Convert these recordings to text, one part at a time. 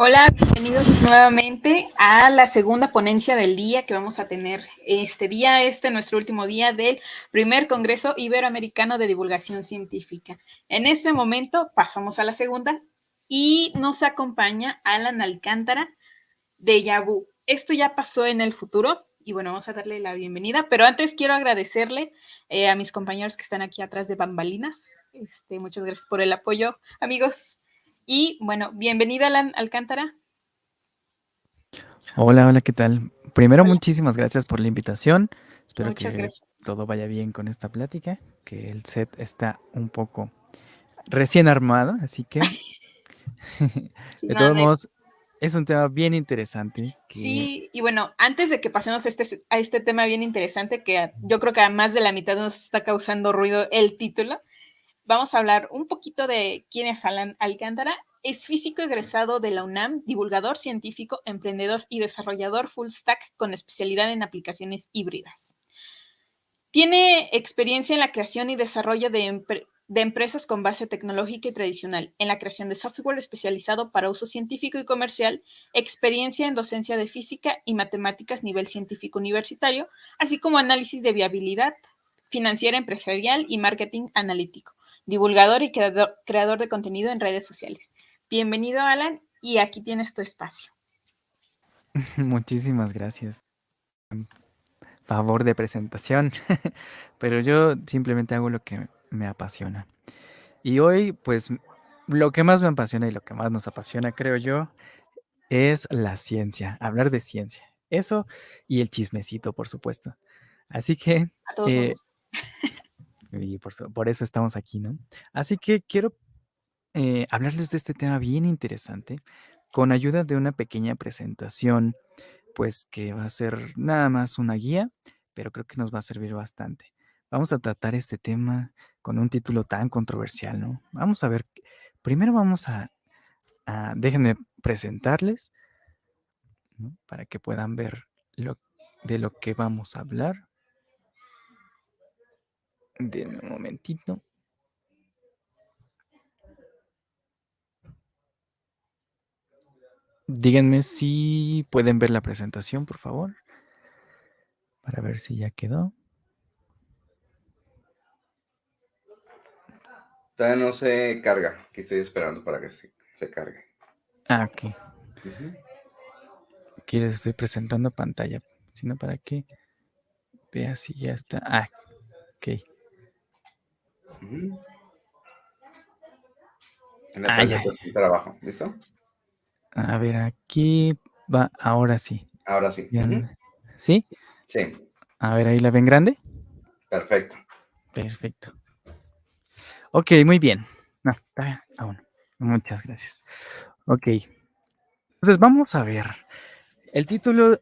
Hola, bienvenidos nuevamente a la segunda ponencia del día que vamos a tener este día, nuestro último día del primer Congreso Iberoamericano de Divulgación Científica. En este momento pasamos a la segunda y nos acompaña Alan Alcántara de Yabú. Esto ya pasó en el futuro y bueno, vamos a darle la bienvenida, pero antes quiero agradecerle a mis compañeros que están aquí atrás de bambalinas. Muchas gracias por el apoyo, amigos. Y bueno, bienvenida Alan Alcántara. Hola, ¿qué tal? Primero, Hola. muchísimas gracias por la invitación. Espero Muchas que gracias. todo vaya bien con esta plática, que el set está un poco recién armado, así que Sí, de no, todos modos es un tema bien interesante que sí, y bueno, antes de que pasemos a este tema bien interesante, que yo creo que a más de la mitad nos está causando ruido el título, vamos a hablar un poquito de quién es Alan Alcántara. Es físico egresado de la UNAM, divulgador científico, emprendedor y desarrollador full stack con especialidad en aplicaciones híbridas. Tiene experiencia en la creación y desarrollo de empresas con base tecnológica y tradicional, en la creación de software especializado para uso científico y comercial, experiencia en docencia de física y matemáticas nivel científico universitario, así como análisis de viabilidad financiera empresarial y marketing analítico, divulgador y creador de contenido en redes sociales. Bienvenido, Alan, y aquí tienes tu espacio. muchísimas gracias. Favor de presentación, pero yo simplemente hago lo que me apasiona. Y hoy, pues, lo que más me apasiona y lo que más nos apasiona, creo yo, es la ciencia, hablar de ciencia. Eso y el chismecito, por supuesto. Así que, A todos nos eh, gusta. y por eso estamos aquí, ¿no? Así que quiero hablarles de este tema bien interesante con ayuda de una pequeña presentación, pues que va a ser nada más una guía, pero creo que nos va a servir bastante. Vamos a tratar este tema con un título tan controversial, ¿no? Vamos a ver, primero vamos déjenme presentarles, ¿no? Para que puedan ver de lo que vamos a hablar. Denme un momentito. Díganme si pueden ver la presentación, por favor, para ver si ya quedó. Todavía no se carga. Aquí estoy esperando para que se cargue. Ok. Ujú. Aquí les estoy presentando pantalla, sino para que vea si ya está. Ok. Ujú. En la Ya. presentar abajo. ¿Listo? A ver, aquí va, ahora sí. Ahora sí. Ujú. Ya. ¿Sí? Sí, A ver, ahí la ven grande. perfecto. Perfecto. Ok, muy bien. No, todavía aún. Muchas gracias. Ok. Entonces vamos a ver. El título,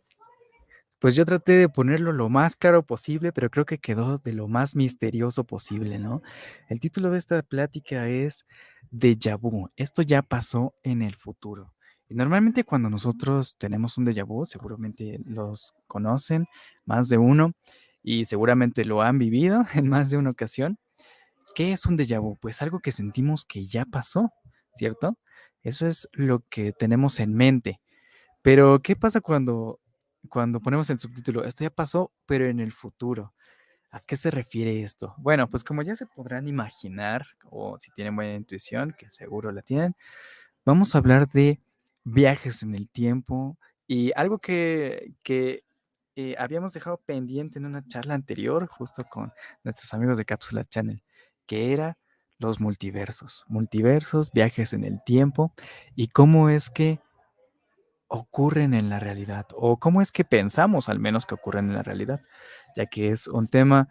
pues yo traté de ponerlo lo más claro posible, pero creo que quedó de lo más misterioso posible, ¿no? El título de esta plática es Déjà vu. Esto ya pasó en el futuro. Y normalmente cuando nosotros tenemos un déjà vu, seguramente los conocen, más de uno, y seguramente lo han vivido en más de una ocasión. ¿Qué es un déjà vu? Pues algo que sentimos que ya pasó, ¿cierto? Eso es lo que tenemos en mente. Pero, ¿qué pasa cuando ponemos el subtítulo? Esto ya pasó, pero en el futuro. ¿A qué se refiere esto? Bueno, pues como ya se podrán imaginar, o si tienen buena intuición, que seguro la tienen, vamos a hablar de viajes en el tiempo y algo que habíamos dejado pendiente en una charla anterior, justo con nuestros amigos de Cápsula Channel, que era los multiversos, viajes en el tiempo y cómo es que ocurren en la realidad, o cómo es que pensamos al menos que ocurren en la realidad, ya que es un tema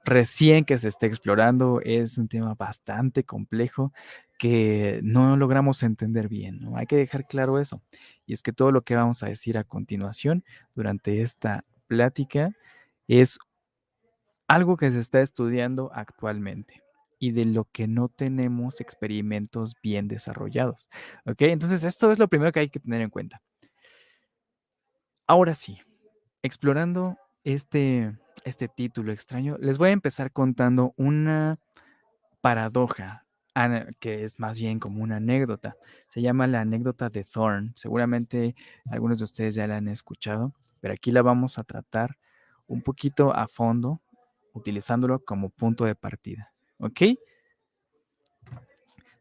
recién que se está explorando, es un tema bastante complejo que no logramos entender bien, ¿no? Hay que dejar claro eso. Y es que todo lo que vamos a decir a continuación durante esta plática es algo que se está estudiando actualmente y de lo que no tenemos experimentos bien desarrollados. ¿Ok? Entonces, esto es lo primero que hay que tener en cuenta. Ahora sí, explorando este título extraño, les voy a empezar contando una paradoja que es más bien como una anécdota. Se llama la anécdota de Thorn. Seguramente algunos de ustedes ya la han escuchado, pero aquí la vamos a tratar un poquito a fondo, utilizándolo como punto de partida. ¿Ok?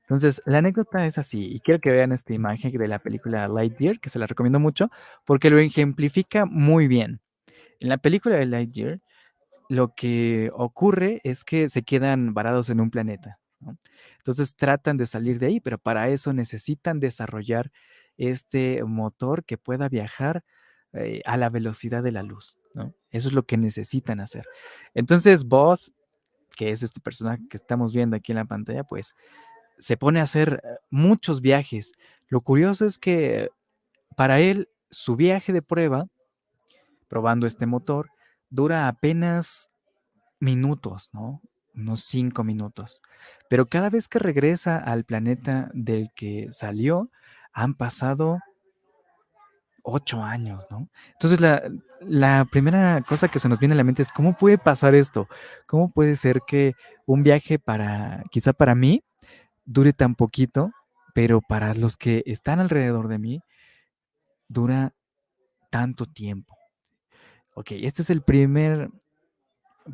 Entonces, la anécdota es así, y quiero que vean esta imagen de la película Lightyear, que se la recomiendo mucho, porque lo ejemplifica muy bien. En la película de Lightyear, lo que ocurre es que se quedan varados en un planeta, ¿no? Entonces tratan de salir de ahí, pero para eso necesitan desarrollar este motor que pueda viajar a la velocidad de la luz, ¿no? Eso es lo que necesitan hacer. Entonces Buzz, que es este personaje que estamos viendo aquí en la pantalla, pues se pone a hacer muchos viajes. Lo curioso es que para él, su viaje de prueba, probando este motor, dura apenas minutos, ¿no? Unos 5 minutos. Pero cada vez que regresa al planeta del que salió, han pasado 8 años, ¿no? Entonces la primera cosa que se nos viene a la mente es, ¿cómo puede pasar esto? ¿Cómo puede ser que un viaje quizá para mí, dure tan poquito, pero para los que están alrededor de mí, dura tanto tiempo? Ok, este es el primer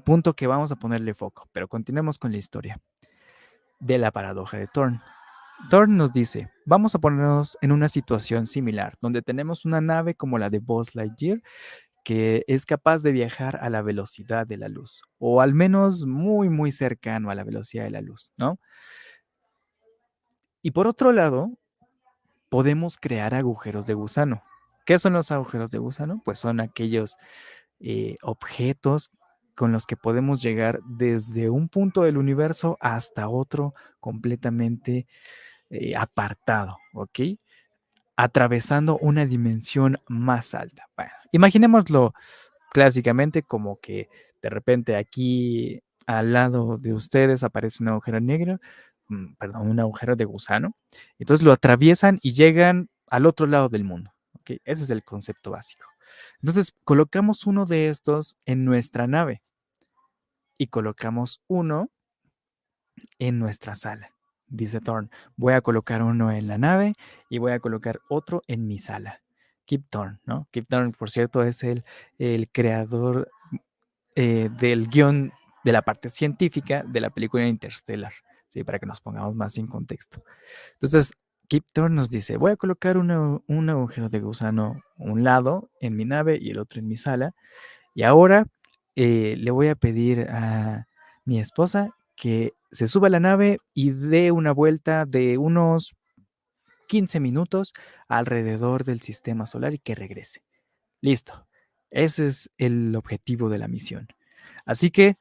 punto que vamos a ponerle foco, pero continuemos con la historia de la paradoja de Thorne. Thorne nos dice, vamos a ponernos en una situación similar, donde tenemos una nave como la de Buzz Lightyear, que es capaz de viajar a la velocidad de la luz, o al menos muy, muy cercano a la velocidad de la luz, ¿no? Y por otro lado, podemos crear agujeros de gusano. ¿Qué son los agujeros de gusano? Pues son aquellos objetos con los que podemos llegar desde un punto del universo hasta otro completamente apartado, ¿ok? Atravesando una dimensión más alta. Bueno, imaginémoslo clásicamente como que de repente aquí al lado de ustedes aparece un agujero negro, perdón, un agujero de gusano. Entonces lo atraviesan y llegan al otro lado del mundo. ¿Ok? Ese es el concepto básico. Entonces colocamos uno de estos en nuestra nave y colocamos uno en nuestra sala. Dice Thorne, voy a colocar uno en la nave y voy a colocar otro en mi sala. Kip Thorne, ¿no? Kip Thorne, por cierto, es el creador del guión de la parte científica de la película Interstellar, ¿sí? Para que nos pongamos más en contexto. Entonces, Kip Thorne nos dice, voy a colocar un agujero de gusano un lado en mi nave y el otro en mi sala. Y ahora le voy a pedir a mi esposa que se suba a la nave y dé una vuelta de unos 15 minutos alrededor del sistema solar y que regrese. Listo. Ese es el objetivo de la misión. Así que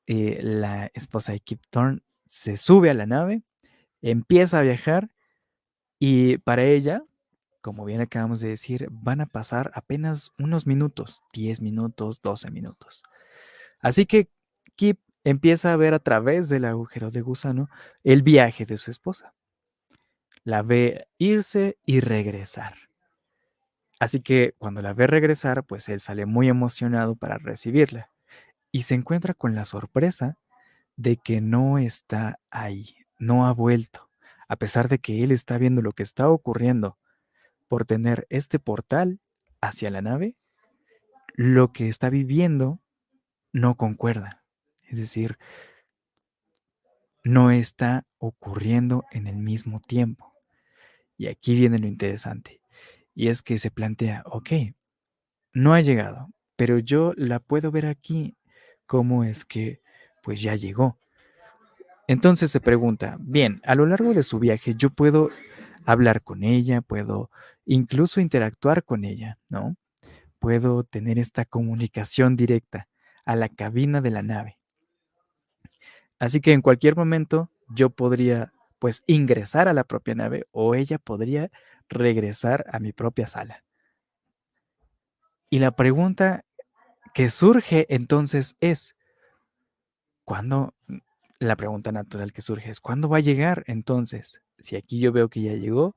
la esposa de Kip Thorne se sube a la nave, empieza a viajar y para ella, como bien acabamos de decir, van a pasar apenas unos minutos, 10 minutos, 12 minutos. Así que Kip empieza a ver a través del agujero de gusano el viaje de su esposa. La ve irse y regresar. Así que cuando la ve regresar, pues él sale muy emocionado para recibirla y se encuentra con la sorpresa de que no está ahí, no ha vuelto, a pesar de que él está viendo lo que está ocurriendo por tener este portal hacia la nave, lo que está viviendo no concuerda. Es decir, no está ocurriendo en el mismo tiempo. Y aquí viene lo interesante. Y es que se plantea, ok, no ha llegado, pero yo la puedo ver aquí. ¿Cómo es que pues ya llegó? Entonces se pregunta, bien, a lo largo de su viaje yo puedo hablar con ella, puedo incluso interactuar con ella, ¿no? Puedo tener esta comunicación directa a la cabina de la nave. Así que en cualquier momento yo podría pues ingresar a la propia nave o ella podría regresar a mi propia sala. Y la pregunta que surge entonces es, ¿cuándo? La pregunta natural que surge es, ¿cuándo va a llegar entonces? Si aquí yo veo que ya llegó,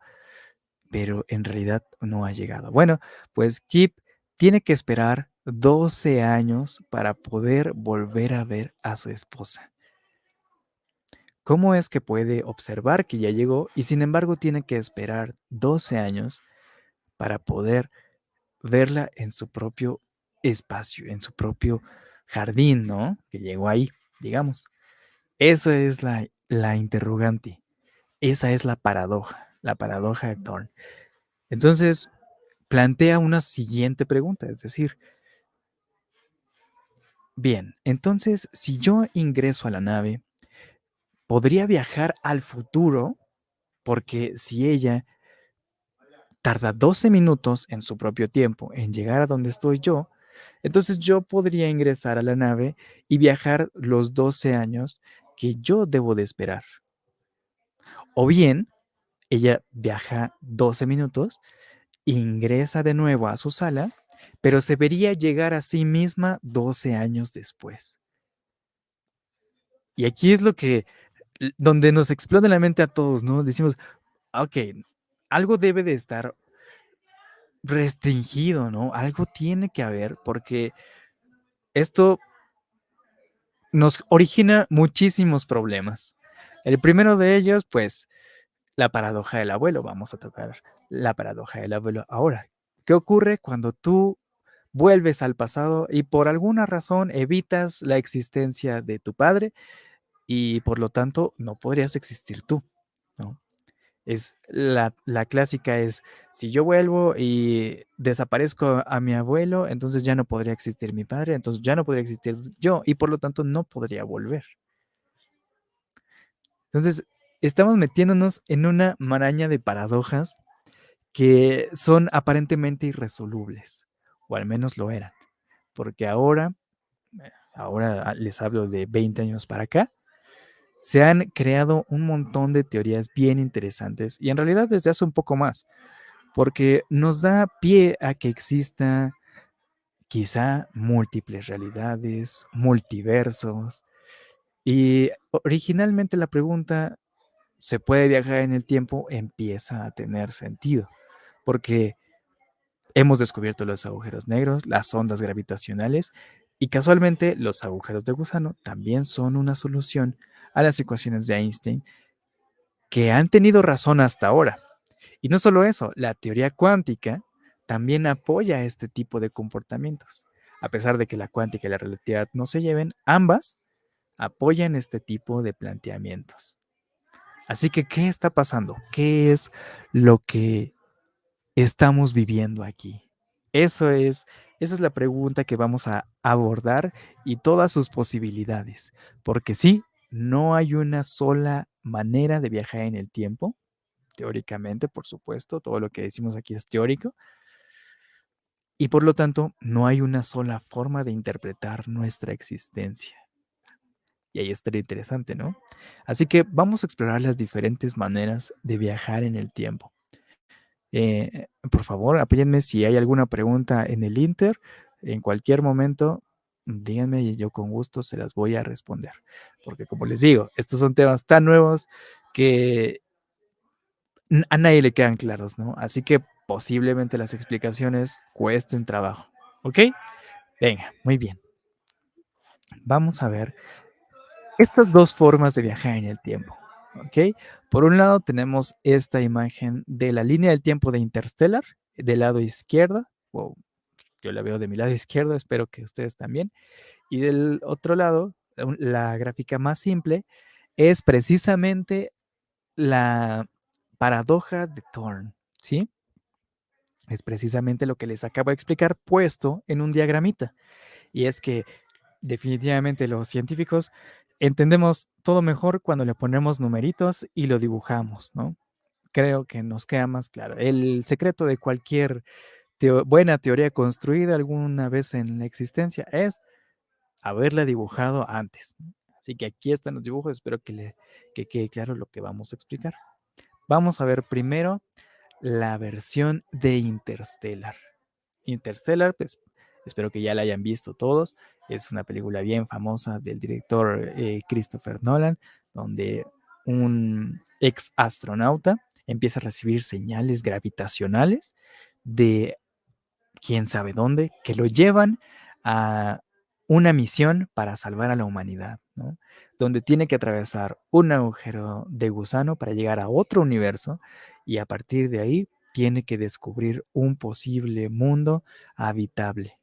pero en realidad no ha llegado. Bueno, pues Kip tiene que esperar 12 años para poder volver a ver a su esposa. ¿Cómo es que puede observar que ya llegó y sin embargo tiene que esperar 12 años para poder verla en su propio espacio, en su propio jardín, ¿no? Que llegó ahí, digamos. Esa es la interrogante. Esa es la paradoja de Thorne. Entonces, plantea una siguiente pregunta, es decir, bien, entonces, si yo ingreso a la nave, ¿podría viajar al futuro? Porque si ella tarda 12 minutos en su propio tiempo en llegar a donde estoy yo, entonces yo podría ingresar a la nave y viajar los 12 años que yo debo de esperar. O bien, ella viaja 12 minutos, ingresa de nuevo a su sala, pero se vería llegar a sí misma 12 años después. Y aquí es donde nos explota la mente a todos, ¿no? Decimos, ok, algo debe de estar restringido, ¿no? Algo tiene que haber porque esto nos origina muchísimos problemas. El primero de ellos, pues, la paradoja del abuelo. Vamos a tocar la paradoja del abuelo ahora. ¿Qué ocurre cuando tú vuelves al pasado y por alguna razón evitas la existencia de tu padre y por lo tanto no podrías existir tú, ¿no? Es la clásica es, si yo vuelvo y desaparezco a mi abuelo, entonces ya no podría existir mi padre, entonces ya no podría existir yo y por lo tanto no podría volver. Entonces, estamos metiéndonos en una maraña de paradojas que son aparentemente irresolubles, o al menos lo eran, porque ahora les hablo de 20 años para acá, se han creado un montón de teorías bien interesantes y en realidad desde hace un poco más, porque nos da pie a que exista quizá múltiples realidades, multiversos, y originalmente la pregunta, ¿se puede viajar en el tiempo? Empieza a tener sentido, porque hemos descubierto los agujeros negros, las ondas gravitacionales, y casualmente los agujeros de gusano también son una solución a las ecuaciones de Einstein que han tenido razón hasta ahora. Y no solo eso, la teoría cuántica también apoya este tipo de comportamientos. A pesar de que la cuántica y la relatividad no se lleven, ambas apoyan este tipo de planteamientos. Así que, ¿qué está pasando? ¿Qué es lo que estamos viviendo aquí? Esa es la pregunta que vamos a abordar y todas sus posibilidades. Porque sí, no hay una sola manera de viajar en el tiempo, teóricamente, por supuesto, todo lo que decimos aquí es teórico, y por lo tanto no hay una sola forma de interpretar nuestra existencia. Y ahí estaría interesante, ¿no? Así que vamos a explorar las diferentes maneras de viajar en el tiempo. Por favor, apóyenme si hay alguna pregunta en el Inter. En cualquier momento, díganme y yo con gusto se las voy a responder. Porque como les digo, estos son temas tan nuevos que a nadie le quedan claros, ¿no? Así que posiblemente las explicaciones cuesten trabajo. ¿Ok? Venga, muy bien. Vamos a ver estas dos formas de viajar en el tiempo. ¿Ok? Por un lado tenemos esta imagen de la línea del tiempo de Interstellar, del lado izquierdo. Wow, yo la veo de mi lado izquierdo, espero que ustedes también. Y del otro lado, la gráfica más simple es precisamente la paradoja de Thorne, ¿sí? Es precisamente lo que les acabo de explicar puesto en un diagramita. Y es que definitivamente los científicos entendemos todo mejor cuando le ponemos numeritos y lo dibujamos, ¿no? Creo que nos queda más claro. El secreto de cualquier buena teoría construida alguna vez en la existencia es haberla dibujado antes, ¿no? Así que aquí están los dibujos, espero que quede claro lo que vamos a explicar. Vamos a ver primero la versión de Interstellar. Interstellar, pues espero que ya la hayan visto todos. Es una película bien famosa del director Christopher Nolan, donde un ex astronauta empieza a recibir señales gravitacionales de quién sabe dónde, que lo llevan a una misión para salvar a la humanidad, ¿no? Donde tiene que atravesar un agujero de gusano para llegar a otro universo y a partir de ahí tiene que descubrir un posible mundo habitable.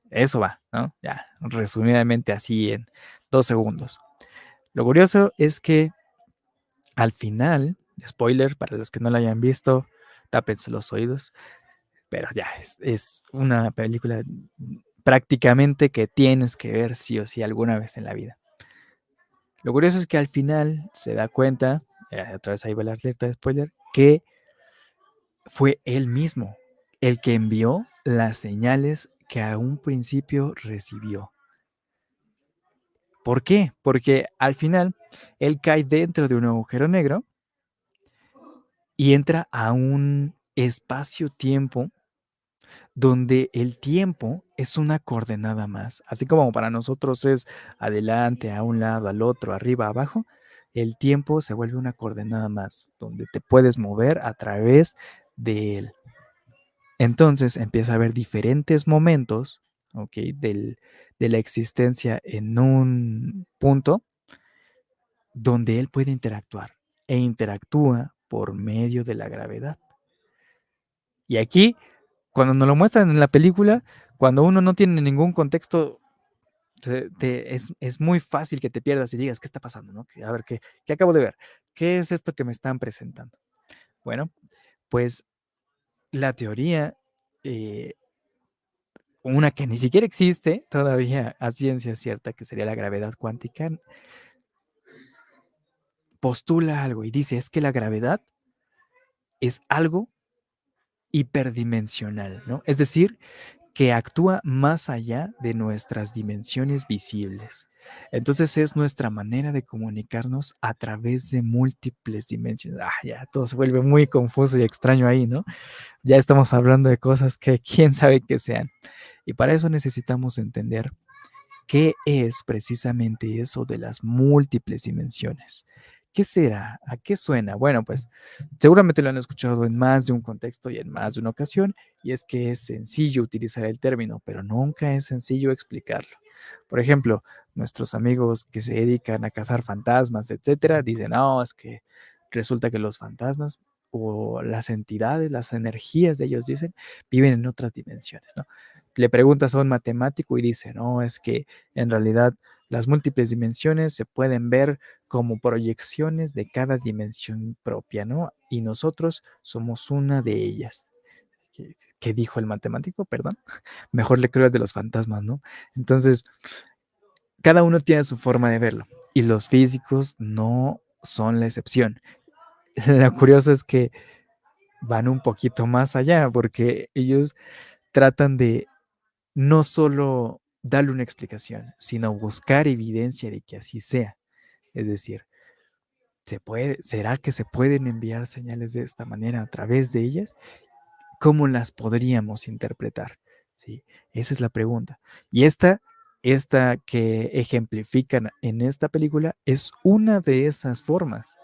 Eso va, ¿no? Ya, resumidamente así en 2 segundos. Lo curioso es que al final, spoiler para los que no lo hayan visto, tápense los oídos, pero ya es una película prácticamente que tienes que ver sí o sí alguna vez en la vida. Lo curioso es que al final se da cuenta, otra vez ahí va la alerta de spoiler, que fue él mismo el que envió las señales que a un principio recibió. ¿Por qué? Porque al final él cae dentro de un agujero negro y entra a un espacio-tiempo donde el tiempo es una coordenada más. Así como para nosotros es adelante, a un lado, al otro, arriba, abajo, el tiempo se vuelve una coordenada más, donde te puedes mover a través de él. Entonces empieza a haber diferentes momentos, ¿ok? De la existencia en un punto donde él puede interactuar e interactúa por medio de la gravedad. Y aquí, cuando nos lo muestran en la película, cuando uno no tiene ningún contexto, es muy fácil que te pierdas y digas, ¿qué está pasando? ¿No? A ver, ¿qué acabo de ver? ¿Qué es esto que me están presentando? Bueno, pues la teoría, una que ni siquiera existe todavía a ciencia cierta, que sería la gravedad cuántica, postula algo y dice, es que la gravedad es algo hiperdimensional, ¿no? Es decir, que actúa más allá de nuestras dimensiones visibles. Entonces es nuestra manera de comunicarnos a través de múltiples dimensiones. Ya todo se vuelve muy confuso y extraño ahí, ¿no? Ya estamos hablando de cosas que quién sabe que sean. Y para eso necesitamos entender qué es precisamente eso de las múltiples dimensiones. ¿Qué será? ¿A qué suena? Bueno, pues seguramente lo han escuchado en más de un contexto y en más de una ocasión, y es que es sencillo utilizar el término, pero nunca es sencillo explicarlo. Por ejemplo, nuestros amigos que se dedican a cazar fantasmas, etcétera, dicen, no, es que resulta que los fantasmas o las entidades, las energías de ellos, dicen, viven en otras dimensiones, ¿no? Le preguntas a un matemático y dice, no, es que en realidad las múltiples dimensiones se pueden ver como proyecciones de cada dimensión propia, ¿no? Y nosotros somos una de ellas. ¿Qué dijo el matemático? Perdón. Mejor le creo el de los fantasmas, ¿no? Entonces, cada uno tiene su forma de verlo y los físicos no son la excepción. Lo curioso es que van un poquito más allá porque ellos tratan de no solo darle una explicación, sino buscar evidencia de que así sea. Es decir, ¿será que se pueden enviar señales de esta manera a través de ellas? ¿Cómo las podríamos interpretar? ¿Sí? Esa es la pregunta. Y esta que ejemplifican en esta película es una de esas formas.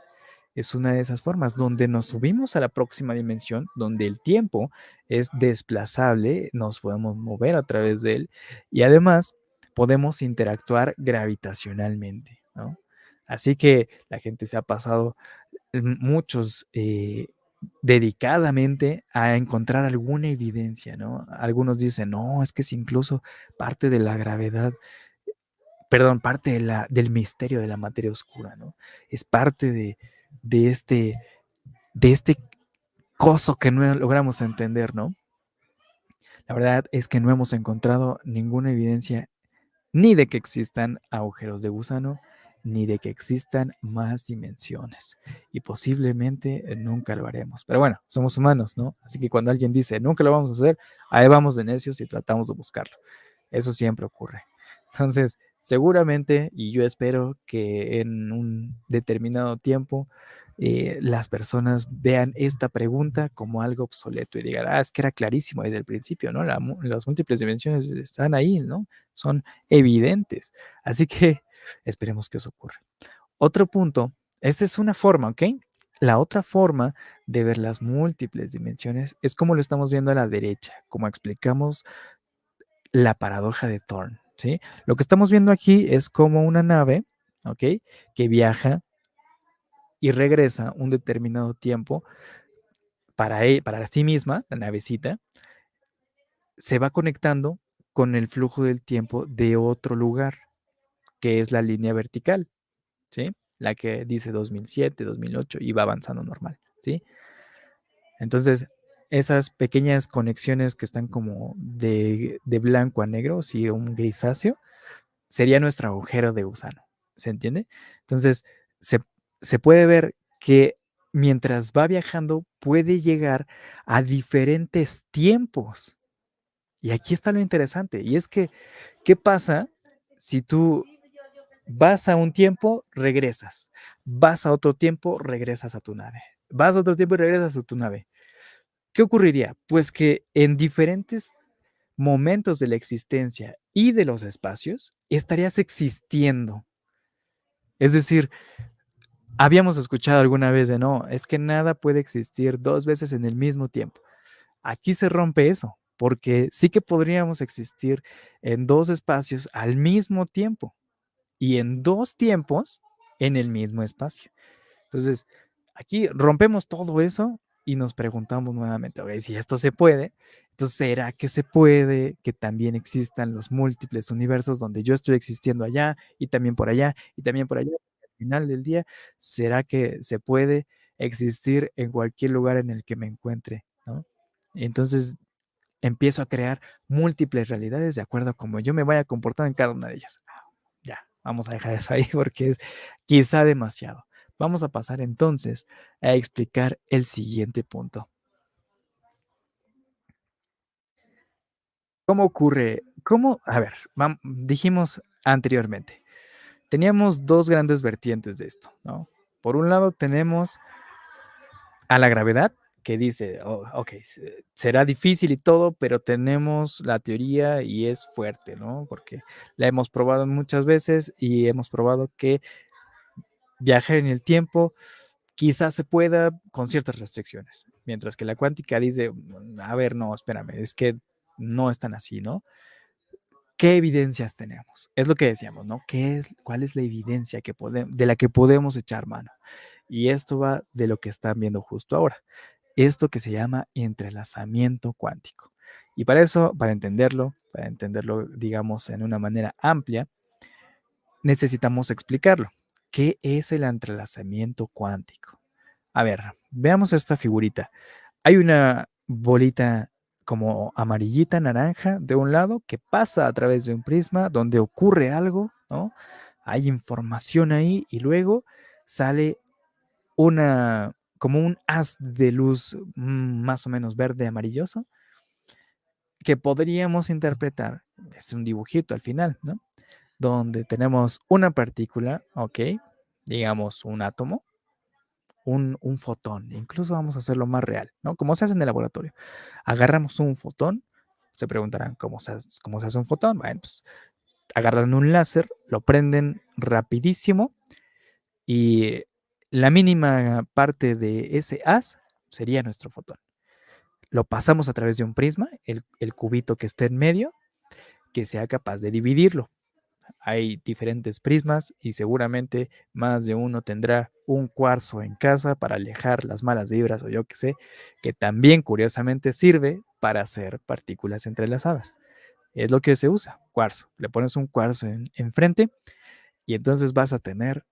Es una de esas formas donde nos subimos a la próxima dimensión, donde el tiempo es desplazable, nos podemos mover a través de él y además podemos interactuar gravitacionalmente, ¿no? Así que la gente se ha pasado muchos dedicadamente a encontrar alguna evidencia, ¿no? Algunos dicen, no, es que es incluso parte de la gravedad, perdón, parte del misterio de la materia oscura, ¿no? Es parte de este, de este coso que no logramos entender, ¿no? La verdad es que no hemos encontrado ninguna evidencia ni de que existan agujeros de gusano, ni de que existan más dimensiones. Y posiblemente nunca lo haremos. Pero bueno, somos humanos, ¿no? Así que cuando alguien dice, nunca lo vamos a hacer, ahí vamos de necios y tratamos de buscarlo. Eso siempre ocurre. Entonces, seguramente, y yo espero que en un determinado tiempo, las personas vean esta pregunta como algo obsoleto y digan, es que era clarísimo desde el principio, ¿no? Las múltiples dimensiones están ahí, ¿no? Son evidentes. Así que esperemos que eso ocurra. Otro punto, esta es una forma, ¿ok? La otra forma de ver las múltiples dimensiones es como lo estamos viendo a la derecha, como explicamos la paradoja de Thorne. ¿sí? Lo que estamos viendo aquí es como una nave, ¿ok? Que viaja y regresa un determinado tiempo para sí misma, la navecita, se va conectando con el flujo del tiempo de otro lugar, que es la línea vertical, ¿sí? La que dice 2007, 2008 y va avanzando normal, ¿sí? Entonces, esas pequeñas conexiones que están como de blanco a negro, sí, un grisáceo, sería nuestro agujero de gusano, ¿se entiende? Entonces, se, se puede ver que mientras va viajando puede llegar a diferentes tiempos. Y aquí está lo interesante, y es que, ¿qué pasa si tú vas a un tiempo, regresas, vas a otro tiempo, regresas a tu nave, vas a otro tiempo y regresas a tu nave? ¿Qué ocurriría? Pues que en diferentes momentos de la existencia y de los espacios estarías existiendo. Es decir, habíamos escuchado alguna vez de no, es que nada puede existir dos veces en el mismo tiempo. Aquí se rompe eso, porque sí que podríamos existir en dos espacios al mismo tiempo y en dos tiempos en el mismo espacio. Entonces, aquí rompemos todo eso y nos preguntamos nuevamente, ok, si esto se puede, entonces ¿será que se puede que también existan los múltiples universos donde yo estoy existiendo allá y también por allá y también por allá? Al final del día, ¿será que se puede existir en cualquier lugar en el que me encuentre, ¿no? Entonces empiezo a crear múltiples realidades de acuerdo a cómo yo me vaya comportando en cada una de ellas. Ya, vamos a dejar eso ahí porque es quizá demasiado. Vamos a pasar entonces a explicar el siguiente punto. ¿Cómo ocurre? ¿Cómo? A ver, dijimos anteriormente, teníamos dos grandes vertientes de esto, ¿no? Por un lado tenemos a la gravedad, que dice, oh, ok, será difícil y todo, pero tenemos la teoría y es fuerte, ¿no? Porque la hemos probado muchas veces y hemos probado que viajar en el tiempo quizás se pueda con ciertas restricciones, mientras que la cuántica dice, a ver, no, espérame, es que no es tan así, ¿no? ¿Qué evidencias tenemos? Es lo que decíamos, ¿no? ¿Cuál es la evidencia de la que podemos echar mano? Y esto va de lo que están viendo justo ahora, esto que se llama entrelazamiento cuántico. Y para eso, para entenderlo, digamos, en una manera amplia, necesitamos explicarlo. ¿Qué es el entrelazamiento cuántico? A ver, veamos esta figurita. Hay una bolita como amarillita, naranja, de un lado, que pasa a través de un prisma donde ocurre algo, ¿no? Hay información ahí y luego sale como un haz de luz más o menos verde amarilloso que podríamos interpretar, es un dibujito al final, ¿no? Donde tenemos una partícula, ok, digamos un átomo, un fotón, incluso vamos a hacerlo más real, ¿no? Como se hace en el laboratorio. Agarramos un fotón, se preguntarán cómo se hace un fotón. Bueno, pues agarran un láser, lo prenden rapidísimo y la mínima parte de ese haz sería nuestro fotón. Lo pasamos a través de un prisma, el cubito que esté en medio, que sea capaz de dividirlo. Hay diferentes prismas y seguramente más de uno tendrá un cuarzo en casa para alejar las malas vibras o yo qué sé, que también curiosamente sirve para hacer partículas entrelazadas. Es lo que se usa, cuarzo. Le pones un cuarzo enfrente y entonces vas a tener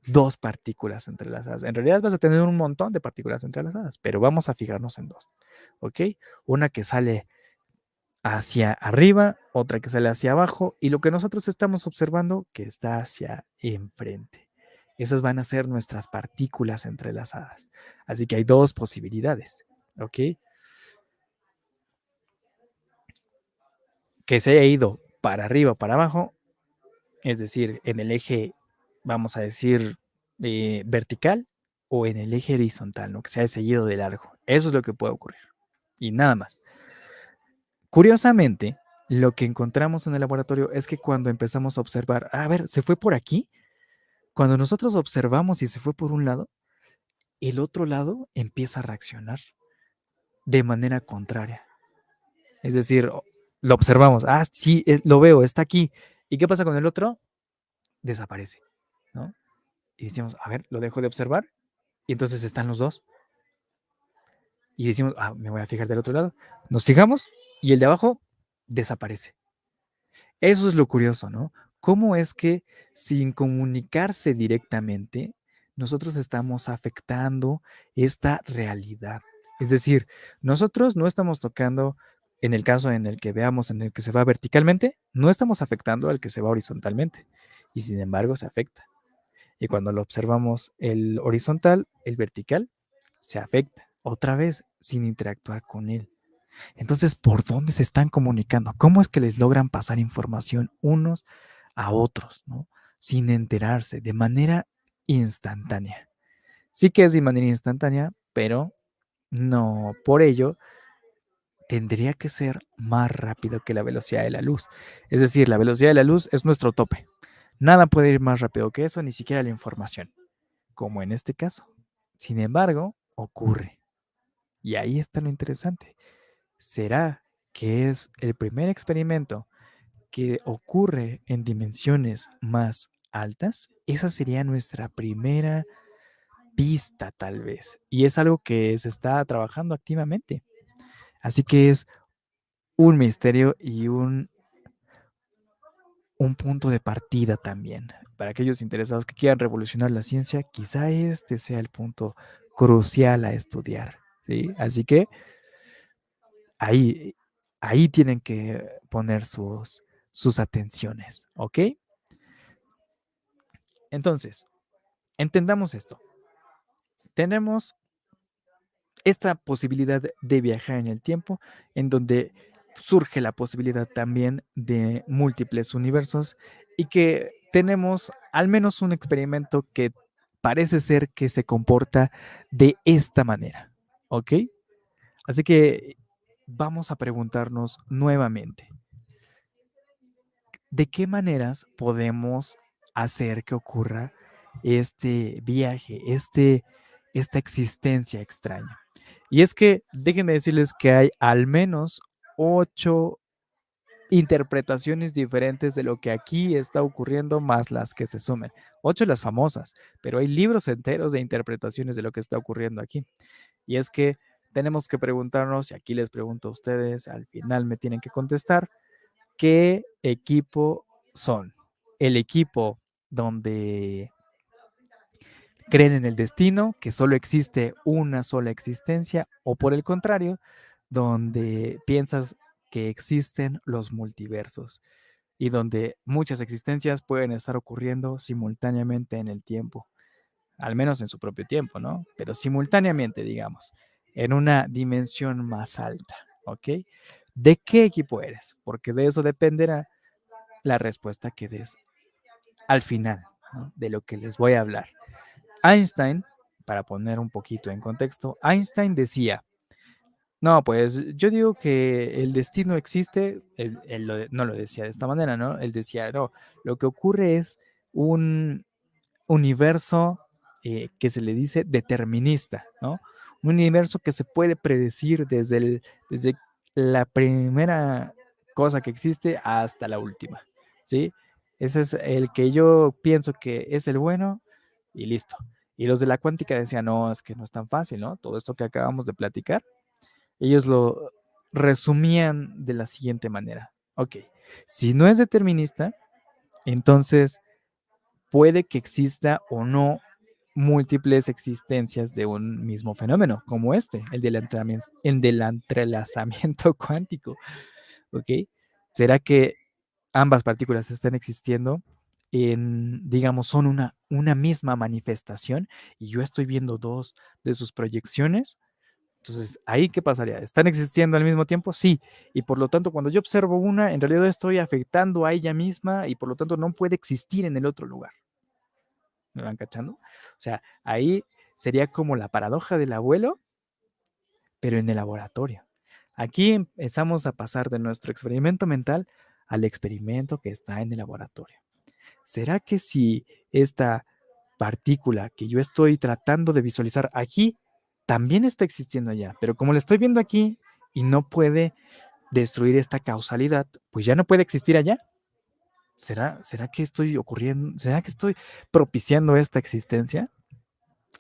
dos partículas entrelazadas. En realidad vas a tener un montón de partículas entrelazadas, pero vamos a fijarnos en dos, ¿ok? Una que sale hacia arriba, otra que sale hacia abajo y lo que nosotros estamos observando que está hacia enfrente. Esas van a ser nuestras partículas entrelazadas. Así que hay dos posibilidades, ¿ok? Que se haya ido para arriba o para abajo, es decir, en el eje, vamos a decir, vertical o en el eje horizontal, ¿no? Que se haya seguido de largo. Eso es lo que puede ocurrir. Y nada más. Curiosamente, lo que encontramos en el laboratorio es que cuando empezamos a observar, a ver, ¿se fue por aquí? Cuando nosotros observamos y se fue por un lado, el otro lado empieza a reaccionar de manera contraria. Es decir, lo observamos. Ah, sí, lo veo, está aquí. ¿Y qué pasa con el otro? Desaparece, ¿no? Y decimos, a ver, lo dejo de observar. Y entonces están los dos. Y decimos, ah, me voy a fijar del otro lado. Nos fijamos y el de abajo desaparece. Eso es lo curioso, ¿no? ¿Cómo es que sin comunicarse directamente, nosotros estamos afectando esta realidad? Es decir, nosotros no estamos tocando, en el caso en el que veamos, en el que se va verticalmente, no estamos afectando al que se va horizontalmente. Y sin embargo se afecta. Y cuando lo observamos el horizontal, el vertical, se afecta. Otra vez, sin interactuar con él. Entonces, ¿por dónde se están comunicando? ¿Cómo es que les logran pasar información unos a otros, ¿no? Sin enterarse, de manera instantánea? Sí que es de manera instantánea, pero no por ello tendría que ser más rápido que la velocidad de la luz. Es decir, la velocidad de la luz es nuestro tope. Nada puede ir más rápido que eso, ni siquiera la información, como en este caso. Sin embargo, ocurre. Y ahí está lo interesante. ¿Será que es el primer experimento que ocurre en dimensiones más altas? Esa sería nuestra primera pista, tal vez. Y es algo que se está trabajando activamente. Así que es un misterio y un punto de partida también. Para aquellos interesados que quieran revolucionar la ciencia, quizá este sea el punto crucial a estudiar. ¿Sí? Así que ahí, ahí tienen que poner sus atenciones, ¿ok? Entonces, entendamos esto. Tenemos esta posibilidad de viajar en el tiempo, en donde surge la posibilidad también de múltiples universos y que tenemos al menos un experimento que parece ser que se comporta de esta manera, ¿ok? Así que vamos a preguntarnos nuevamente, ¿de qué maneras podemos hacer que ocurra este viaje, esta existencia extraña? Y es que déjenme decirles que hay al menos 8 interpretaciones diferentes de lo que aquí está ocurriendo, más las que se sumen. 8 las famosas, pero hay libros enteros de interpretaciones de lo que está ocurriendo aquí. Y es que tenemos que preguntarnos, y aquí les pregunto a ustedes, al final me tienen que contestar, ¿qué equipo son? ¿El equipo donde creen en el destino, que solo existe una sola existencia, o por el contrario, donde piensas que existen los multiversos y donde muchas existencias pueden estar ocurriendo simultáneamente en el tiempo, al menos en su propio tiempo, ¿no? Pero simultáneamente, digamos, en una dimensión más alta, ¿ok? ¿De qué equipo eres? Porque de eso dependerá la respuesta que des al final, ¿no? De lo que les voy a hablar. Einstein, para poner un poquito en contexto, Einstein decía, no, pues yo digo que el destino existe, él no lo decía de esta manera, ¿no? Él decía, no, lo que ocurre es un universo que se le dice determinista, ¿no? Un universo que se puede predecir desde la primera cosa que existe hasta la última, ¿sí? Ese es el que yo pienso que es el bueno y listo. Y los de la cuántica decían, no, es que no es tan fácil, ¿no? Todo esto que acabamos de platicar, ellos lo resumían de la siguiente manera. Ok, si no es determinista, entonces puede que exista o no múltiples existencias de un mismo fenómeno, como este, el del entrelazamiento cuántico. ¿Ok? ¿Será que ambas partículas están existiendo digamos, son una misma manifestación y yo estoy viendo dos de sus proyecciones? Entonces, ¿ahí qué pasaría? ¿Están existiendo al mismo tiempo? Sí. Y por lo tanto, cuando yo observo una, en realidad estoy afectando a ella misma y por lo tanto no puede existir en el otro lugar. ¿Me van cachando? O sea, ahí sería como la paradoja del abuelo, pero en el laboratorio. Aquí empezamos a pasar de nuestro experimento mental al experimento que está en el laboratorio. ¿Será que si esta partícula que yo estoy tratando de visualizar aquí también está existiendo allá? Pero como la estoy viendo aquí y no puede destruir esta causalidad, pues ya no puede existir allá. ¿Será que estoy ocurriendo? ¿Será que estoy propiciando esta existencia?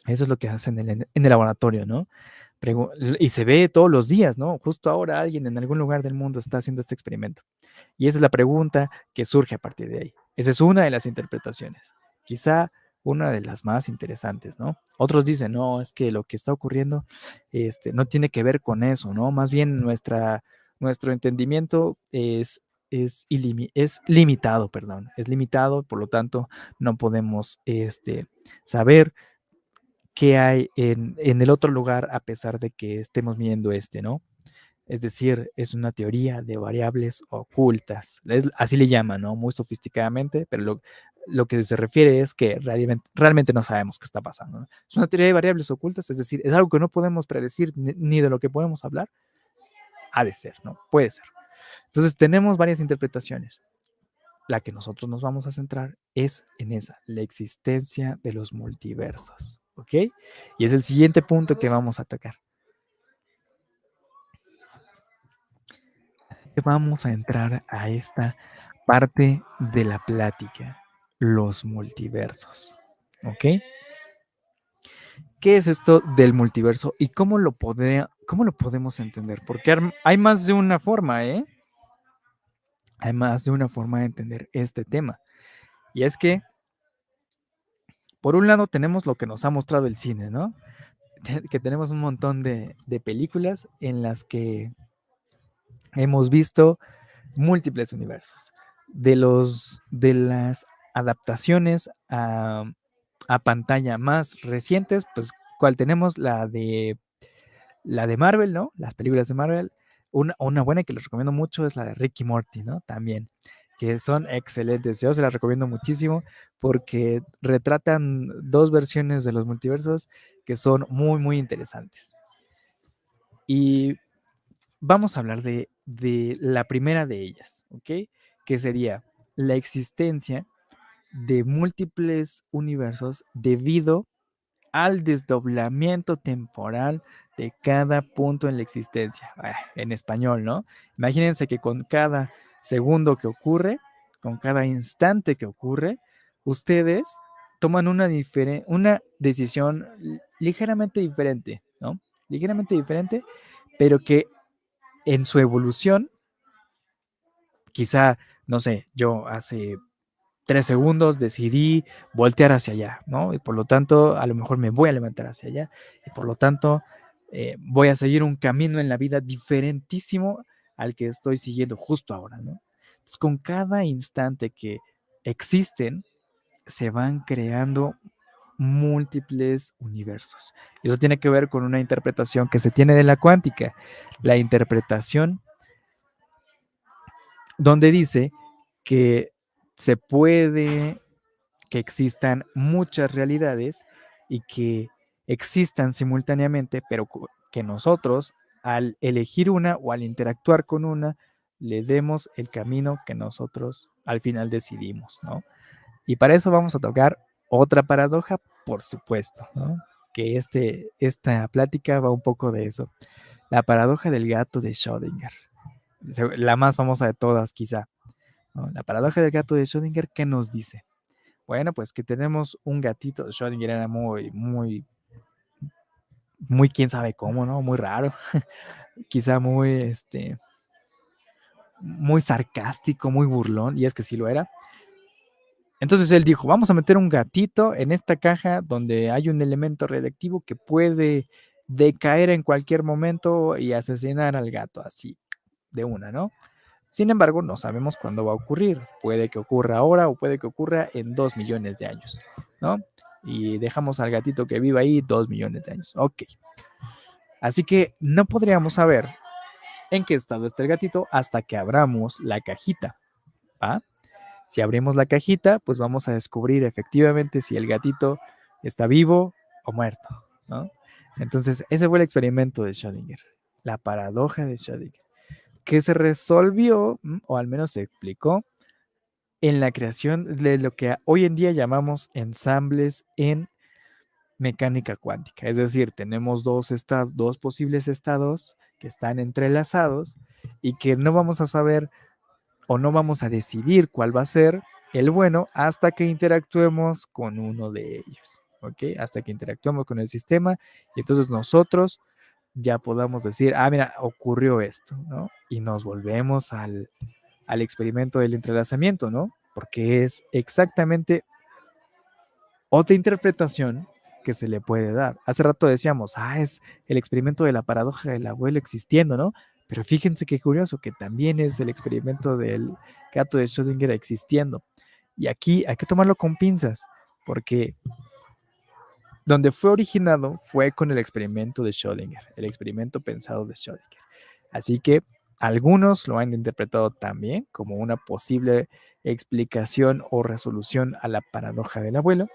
Eso es lo que hacen en el laboratorio, ¿no? Y se ve todos los días, ¿no? Justo ahora alguien en algún lugar del mundo está haciendo este experimento. Y esa es la pregunta que surge a partir de ahí. Esa es una de las interpretaciones. Quizá una de las más interesantes, ¿no? Otros dicen, no, es que lo que está ocurriendo no tiene que ver con eso, ¿no? Más bien nuestro entendimiento es limitado, perdón. Es limitado, por lo tanto, no podemos saber qué hay en el otro lugar a pesar de que estemos viendo ¿no? Es decir, es una teoría de variables ocultas. Así le llaman, ¿no? Muy sofisticadamente, pero lo que se refiere es que realmente no sabemos qué está pasando, ¿no? Es una teoría de variables ocultas, es decir, es algo que no podemos predecir ni de lo que podemos hablar. Ha de ser, ¿no? Puede ser. Entonces tenemos varias interpretaciones. La que nosotros nos vamos a centrar es en esa, la existencia de los multiversos, ¿ok? Y es el siguiente punto que vamos a tocar. Vamos a entrar a esta parte de la plática, los multiversos, ¿ok? ¿Qué es esto del multiverso y cómo lo podemos entender? Porque hay más de una forma, ¿eh? Hay más de una forma de entender este tema. Y es que, por un lado, tenemos lo que nos ha mostrado el cine, ¿no? Que tenemos un montón de películas en las que hemos visto múltiples universos. De las adaptaciones a pantalla más recientes, pues, ¿cuál tenemos? La de Marvel, ¿no? Las películas de Marvel. Una buena que les recomiendo mucho es la de Rick y Morty, ¿no? También, que son excelentes. Yo se las recomiendo muchísimo porque retratan dos versiones de los multiversos que son muy, muy interesantes. Y vamos a hablar de la primera de ellas, ¿ok? Que sería la existencia de múltiples universos debido al desdoblamiento temporal de cada punto en la existencia. En español, ¿no? Imagínense que con cada segundo que ocurre, con cada instante que ocurre, ustedes toman una decisión ligeramente diferente, ¿no? Ligeramente diferente, pero que en su evolución, quizá, no sé, yo hace 3 segundos decidí voltear hacia allá, ¿no? Y por lo tanto, a lo mejor me voy a levantar hacia allá y por lo tanto voy a seguir un camino en la vida diferentísimo al que estoy siguiendo justo ahora, ¿no? Entonces, con cada instante que existen, se van creando múltiples universos. Y eso tiene que ver con una interpretación que se tiene de la cuántica, la interpretación donde dice que se puede que existan muchas realidades y que existan simultáneamente, pero que nosotros, al elegir una o al interactuar con una, le demos el camino que nosotros al final decidimos, ¿no? Y para eso vamos a tocar otra paradoja, por supuesto, ¿no? Que esta plática va un poco de eso. La paradoja del gato de Schrödinger. La más famosa de todas, quizá, ¿no? La paradoja del gato de Schrödinger, ¿qué nos dice? Bueno, pues que tenemos un gatito. Schrödinger era muy, muy, muy quién sabe cómo, ¿no? Muy raro. Quizá muy, muy sarcástico, muy burlón. Y es que sí lo era. Entonces él dijo, vamos a meter un gatito en esta caja donde hay un elemento radiactivo que puede decaer en cualquier momento y asesinar al gato así, de una, ¿no? Sin embargo, no sabemos cuándo va a ocurrir. Puede que ocurra ahora o puede que ocurra en 2 millones de años, ¿no? Y dejamos al gatito que viva ahí 2 millones de años. Ok. Así que no podríamos saber en qué estado está el gatito hasta que abramos la cajita, ¿va? Si abrimos la cajita, pues vamos a descubrir efectivamente si el gatito está vivo o muerto, ¿no? Entonces, ese fue el experimento de Schrödinger, la paradoja de Schrödinger, que se resolvió, o al menos se explicó, en la creación de lo que hoy en día llamamos ensambles en mecánica cuántica. Es decir, tenemos dos posibles estados que están entrelazados y que no vamos a saber o no vamos a decidir cuál va a ser el bueno hasta que interactuemos con uno de ellos, ¿ok? Hasta que interactuemos con el sistema y entonces nosotros ya podamos decir, mira, ocurrió esto, ¿no? Y nos volvemos al experimento del entrelazamiento, ¿no? Porque es exactamente otra interpretación que se le puede dar. Hace rato decíamos, es el experimento de la paradoja del abuelo existiendo, ¿no? Pero fíjense qué curioso, que también es el experimento del gato de Schrödinger existiendo. Y aquí hay que tomarlo con pinzas, porque donde fue originado fue con el experimento de Schrödinger, el experimento pensado de Schrödinger. Así que algunos lo han interpretado también como una posible explicación o resolución a la paradoja del abuelo,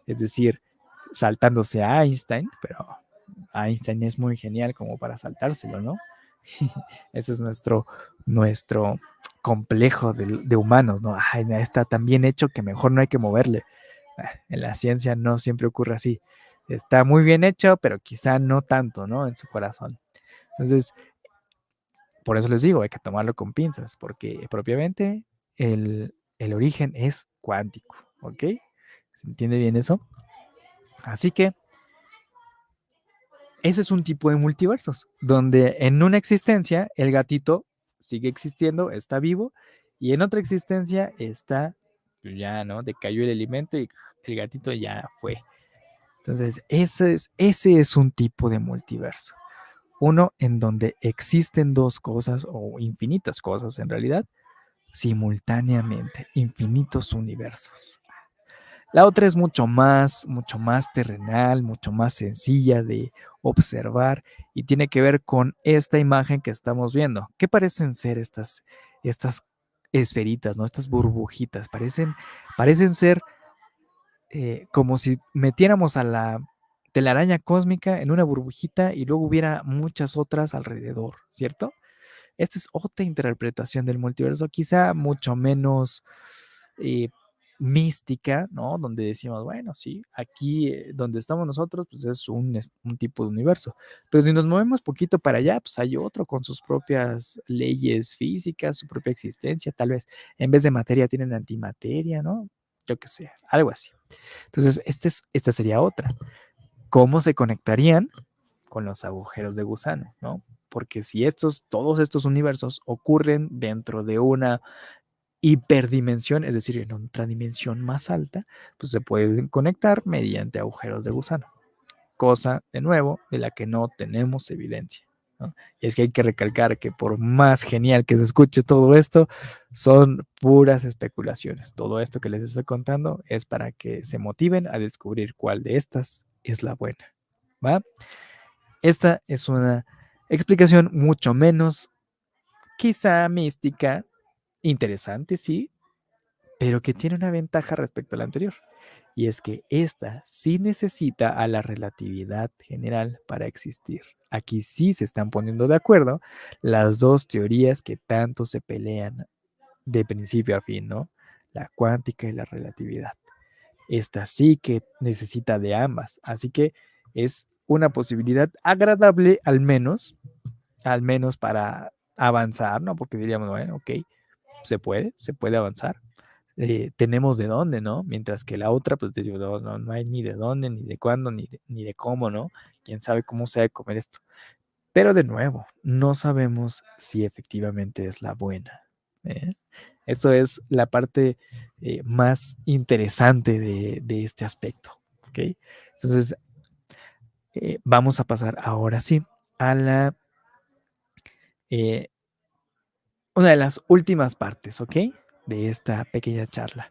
es decir, saltándose a Einstein, pero Einstein es muy genial como para saltárselo, ¿no? Ese es nuestro complejo de humanos, ¿no? Está tan bien hecho que mejor no hay que moverle. En la ciencia no siempre ocurre así. Está muy bien hecho, pero quizá no tanto, ¿no? En su corazón. Entonces, por eso les digo, hay que tomarlo con pinzas, porque propiamente el origen es cuántico, ¿ok? ¿Se entiende bien eso? Así que ese es un tipo de multiversos, donde en una existencia el gatito sigue existiendo, está vivo, y en otra existencia está, ya, ¿no? Decayó el alimento y el gatito ya fue. Entonces, ese es un tipo de multiverso. Uno en donde existen dos cosas o infinitas cosas en realidad, simultáneamente, infinitos universos. La otra es mucho más terrenal, mucho más sencilla de observar y tiene que ver con esta imagen que estamos viendo. ¿Qué parecen ser estas esferitas, ¿no? Estas burbujitas? Parecen ser como si metiéramos a la telaraña cósmica en una burbujita y luego hubiera muchas otras alrededor, ¿cierto? Esta es otra interpretación del multiverso, quizá mucho menos eh, mística, ¿no? Donde decimos, bueno, sí, aquí donde estamos nosotros, pues es un tipo de universo. Pero si nos movemos poquito para allá, pues hay otro con sus propias leyes físicas, su propia existencia, tal vez en vez de materia tienen antimateria, ¿no? Yo qué sé, algo así. Entonces, esta sería otra. ¿Cómo se conectarían con los agujeros de gusano, ¿no? Porque si todos estos universos ocurren dentro de una hiperdimensión, es decir, en otra dimensión más alta, pues se pueden conectar mediante agujeros de gusano, cosa, de nuevo, de la que no tenemos evidencia, ¿no? Y es que hay que recalcar que por más genial que se escuche todo esto, son puras especulaciones. Todo esto que les estoy contando es para que se motiven a descubrir cuál de estas es la buena, ¿va? Esta es una explicación mucho menos, quizá mística, interesante, sí, pero que tiene una ventaja respecto a la anterior. Y es que esta sí necesita a la relatividad general para existir. Aquí sí se están poniendo de acuerdo las dos teorías que tanto se pelean de principio a fin, ¿no? La cuántica y la relatividad. Esta sí que necesita de ambas. Así que es una posibilidad agradable al menos para avanzar, ¿no? Porque diríamos, bueno, ok, se puede avanzar. Tenemos de dónde, ¿no? Mientras que la otra, pues decimos, no hay ni de dónde, ni de cuándo, ni de cómo, ¿no? Quién sabe cómo se ha de comer esto. Pero de nuevo, no sabemos si efectivamente es la buena. ¿eh? Esto es la parte más interesante de este aspecto, ¿ok? Entonces, vamos a pasar ahora sí a eh, una de las últimas partes, ¿ok? De esta pequeña charla.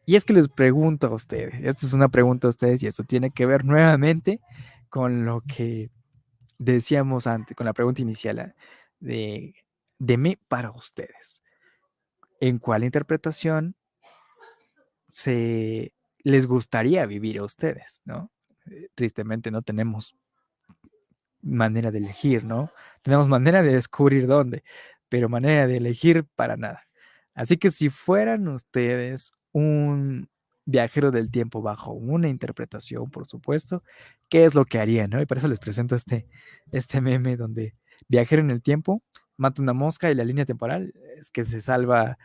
Y es que les pregunto a ustedes, esta es una pregunta a ustedes y esto tiene que ver nuevamente con lo que decíamos antes, con la pregunta inicial de mí para ustedes. ¿En cuál interpretación les gustaría vivir a ustedes, ¿no? Tristemente no tenemos manera de elegir, ¿no? Tenemos manera de descubrir dónde, pero manera de elegir para nada. Así que si fueran ustedes un viajero del tiempo bajo una interpretación, por supuesto, ¿qué es lo que harían, no? Y por eso les presento este meme donde viajero en el tiempo mata una mosca y la línea temporal es que se salva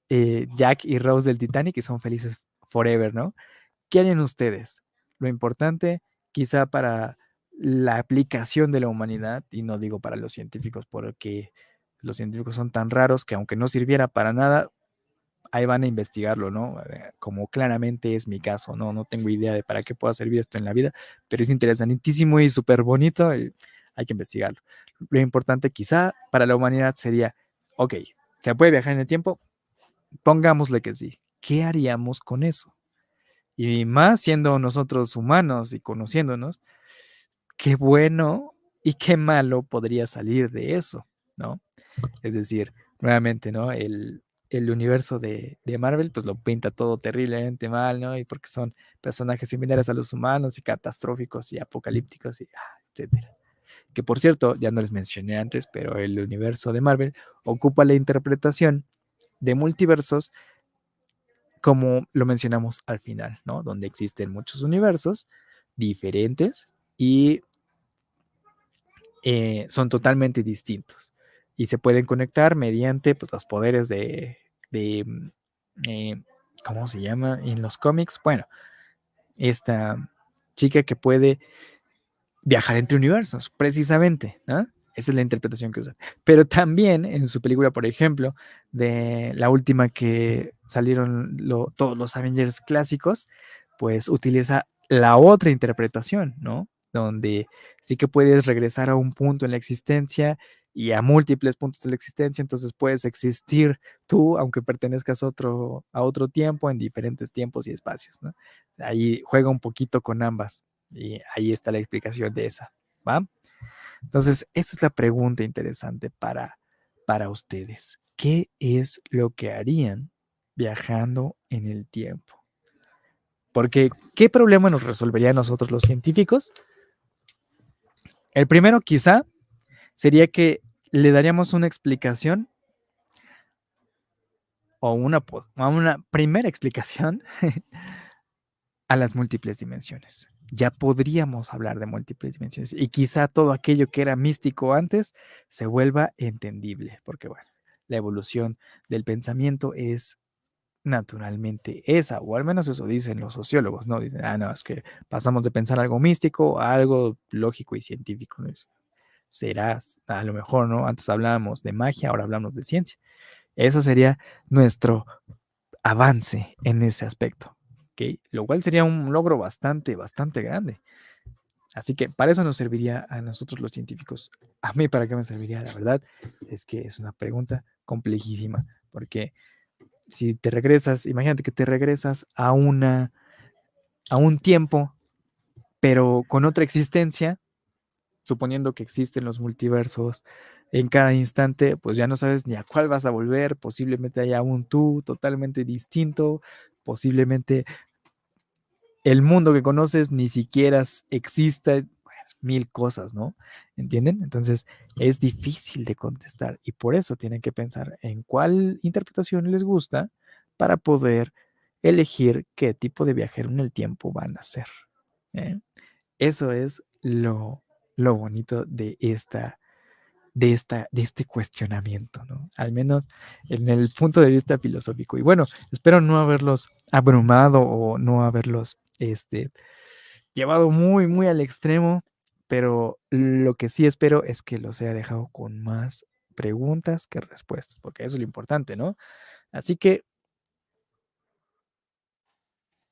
Jack y Rose del Titanic y son felices forever, ¿no? ¿Qué harían ustedes? Lo importante, quizá para la aplicación de la humanidad, y no digo para los científicos, porque los científicos son tan raros que aunque no sirviera para nada, ahí van a investigarlo, ¿no? Como claramente es mi caso, ¿no? No tengo idea de para qué pueda servir esto en la vida, pero es interesantísimo y súper bonito y hay que investigarlo. Lo importante quizá para la humanidad sería, ok, ¿se puede viajar en el tiempo? Pongámosle que sí. ¿Qué haríamos con eso? Y más siendo nosotros humanos y conociéndonos, qué bueno y qué malo podría salir de eso, ¿no? Es decir, nuevamente, ¿no? El universo de Marvel, pues lo pinta todo terriblemente mal, ¿no? Y porque son personajes similares a los humanos y catastróficos y apocalípticos y etcétera. Que por cierto, ya no les mencioné antes, pero el universo de Marvel ocupa la interpretación de multiversos como lo mencionamos al final, ¿no? Donde existen muchos universos diferentes y son totalmente distintos y se pueden conectar mediante pues, los poderes de ¿cómo se llama? En los cómics, bueno, esta chica que puede viajar entre universos, precisamente, ¿no? Esa es la interpretación que usan. Pero también en su película, por ejemplo, de la última que salieron todos los Avengers clásicos, pues utiliza la otra interpretación, ¿no? Donde sí que puedes regresar a un punto en la existencia y a múltiples puntos de la existencia, entonces puedes existir tú, aunque pertenezcas a otro tiempo, en diferentes tiempos y espacios, ¿no? Ahí juega un poquito con ambas. Y ahí está la explicación de esa, ¿va? Entonces, esa es la pregunta interesante para ustedes. ¿Qué es lo que harían viajando en el tiempo? Porque, ¿qué problema nos resolvería a nosotros los científicos? El primero, quizá, sería que le daríamos una explicación o una primera explicación a las múltiples dimensiones. Ya podríamos hablar de múltiples dimensiones y quizá todo aquello que era místico antes se vuelva entendible, porque bueno, la evolución del pensamiento es naturalmente esa, o al menos eso dicen los sociólogos, ¿no? Dicen, no, es que pasamos de pensar algo místico a algo lógico y científico, ¿no? Será, a lo mejor, ¿no? Antes hablábamos de magia, ahora hablamos de ciencia. Eso sería nuestro avance en ese aspecto. ¿Okay? Lo cual sería un logro bastante, bastante grande. Así que para eso nos serviría a nosotros los científicos. A mí, ¿para qué me serviría? La verdad es que es una pregunta complejísima, porque si te regresas, imagínate que te regresas a un tiempo, pero con otra existencia, suponiendo que existen los multiversos en cada instante, pues ya no sabes ni a cuál vas a volver, posiblemente haya un tú totalmente distinto, posiblemente el mundo que conoces ni siquiera exista, bueno, mil cosas, ¿no? ¿Entienden? Entonces es difícil de contestar y por eso tienen que pensar en cuál interpretación les gusta para poder elegir qué tipo de viajero en el tiempo van a hacer. ¿Eh? Eso es lo bonito de este cuestionamiento, ¿no? Al menos en el punto de vista filosófico. Y bueno, espero no haberlos abrumado o no haberlos llevado muy, muy al extremo, pero lo que sí espero es que los haya dejado con más preguntas que respuestas, porque eso es lo importante, ¿no? Así que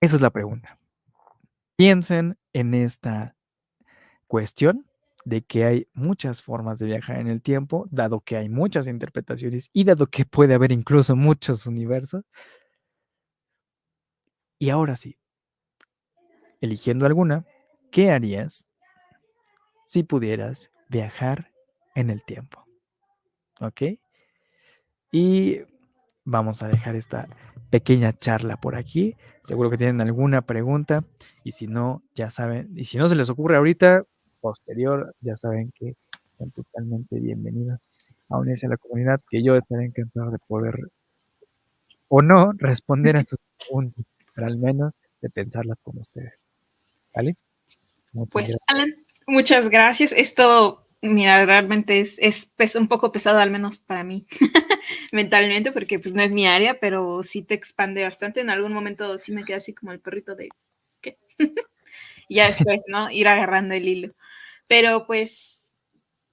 esa es la pregunta. Piensen en esta cuestión de que hay muchas formas de viajar en el tiempo, dado que hay muchas interpretaciones y dado que puede haber incluso muchos universos. Y ahora sí, eligiendo alguna, ¿qué harías si pudieras viajar en el tiempo? ¿Ok? Y vamos a dejar esta pequeña charla por aquí. Seguro que tienen alguna pregunta y si no, ya saben, y si no se les ocurre ahorita, posterior, ya saben que están totalmente bienvenidas a unirse a la comunidad, que yo estaré encantado de poder o no responder a sus preguntas. pero al menos de pensarlas con ustedes. ¿Vale? Pues, Alan, muchas gracias. Esto, mira, realmente es un poco pesado, al menos para mí, mentalmente, porque pues no es mi área, pero sí te expande bastante. En algún momento sí me quedé así como el perrito de, ¿qué? Y ya después, ¿no? Ir agarrando el hilo. Pero pues,